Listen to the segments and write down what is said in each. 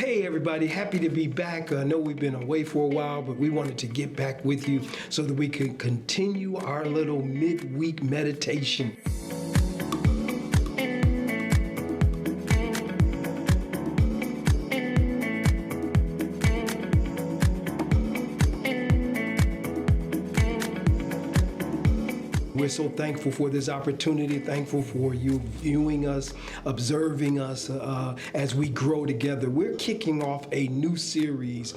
Hey everybody, happy to be back. I know we've been away for a while, but we wanted to get back with you so that we can continue our little midweek meditation. We're so thankful for this opportunity, thankful for you viewing us, observing us as we grow together. We're kicking off a new series,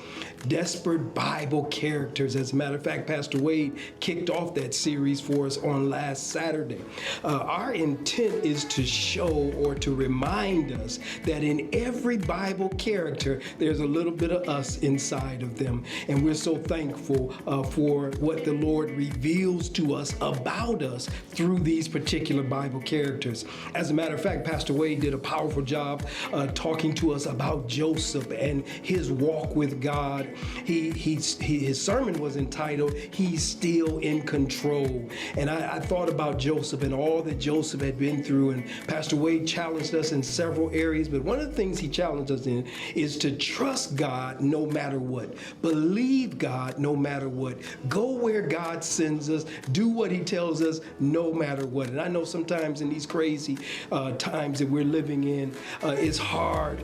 Desperate Bible Characters. As a matter of fact, Pastor Wade kicked off that series for us on last Saturday. Our intent is to show or to remind us that in every Bible character, there's a little bit of us inside of them. And we're so thankful for what the Lord reveals to us about us through these particular Bible characters. As a matter of fact, Pastor Wade did a powerful job talking to us about Joseph and his walk with God. His sermon was entitled, He's Still in Control. And I thought about Joseph and all that Joseph had been through, and Pastor Wade challenged us in several areas, but one of the things he challenged us in is to trust God no matter what. Believe God no matter what. Go where God sends us. Do what he tells us no matter what. And I know sometimes in these crazy times that we're living in, it's hard.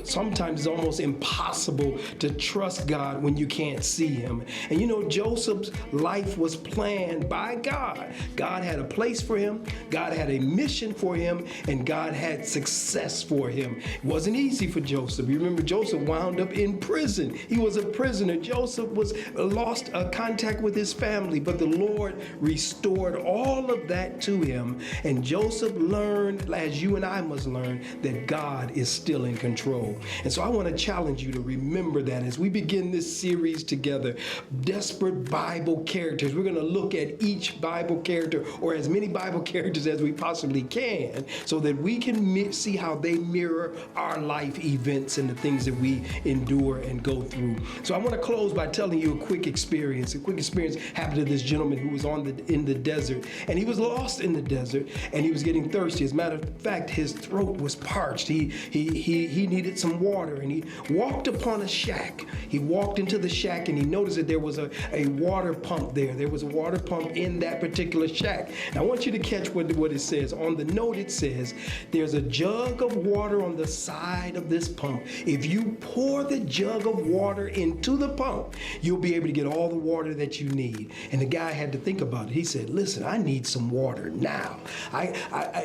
Sometimes it's almost impossible to trust God when you can't see him. And you know, Joseph's life was planned by God. God had a place for him. God had a mission for him, and God had success for him. It wasn't easy for Joseph. You remember Joseph wound up in prison. He was a prisoner. Joseph lost contact with his family, but the Lord restored all of that to him. And Joseph learned, as you and I must learn, that God is still in control. And so I want to challenge you to remember that as we begin this series together, Desperate Bible Characters. We're going to look at each Bible character, or as many Bible characters as we possibly can, so that we can see how they mirror our life events and the things that we endure and go through. So I want to close by telling you a quick experience. A quick experience happened to this gentleman who was in the desert, and he was lost in the desert, and he was getting thirsty. As a matter of fact, his throat was parched. He needed some water, and he walked upon a shack. He walked into the shack, and he noticed that there was a water pump there. There was a water pump in that particular shack. And I want you to catch what it says. On the note, it says, there's a jug of water on the side of this pump. If you pour the jug of water into the pump, you'll be able to get all the water that you need. And the guy had to think about it. He said, listen, I need some water now.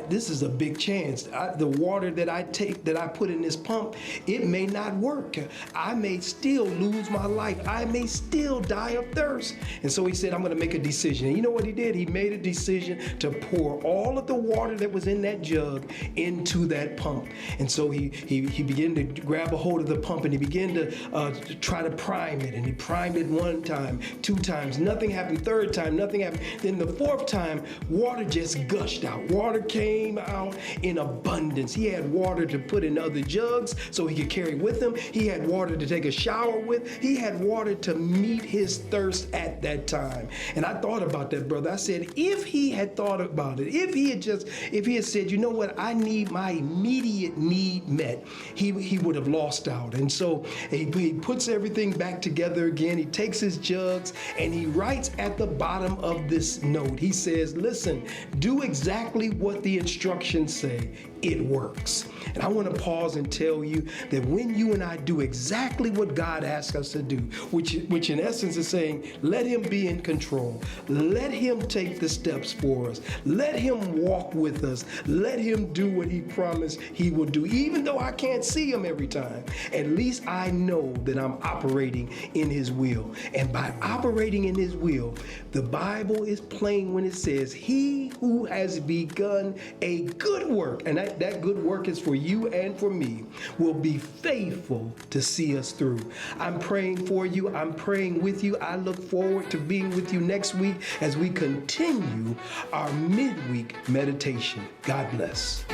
This is a big chance. The water that I put in this pump, it may not work. I may still lose my life. I may still die of thirst. And so he said, I'm going to make a decision. And you know what he did? He made a decision to pour all of the water that was in that jug into that pump. And so he began to grab a hold of the pump, and he began to try to prime it. And he primed it 1 time, 2 times. Nothing happened. 3rd time, nothing happened. Then the 4th time, water just gushed out. Water came out in abundance. He had water to put in other jugs so he could carry with him. He had water to take a shower with. He had water to meet his thirst at that time. And I thought about that, brother. I said, if he had thought about it, if he had said, you know what, I need my immediate need met, he would have lost out. And so he puts everything back together again. He takes his jugs and he writes at the bottom of this note. He says, listen, do exactly what the instructions say. It works. And I want to pause and tell you that when you and I do exactly what God asks us to do, which in essence is saying, let him be in control. Let him take the steps for us. Let him walk with us. Let him do what he promised he will do. Even though I can't see him every time, at least I know that I'm operating in his will. And by operating in his will, the Bible is plain when it says, he who has begun a good work, and that good work is for you and for me, will be faithful to see us through. I'm praying for you. I'm praying with you. I look forward to being with you next week as we continue our midweek meditation. God bless.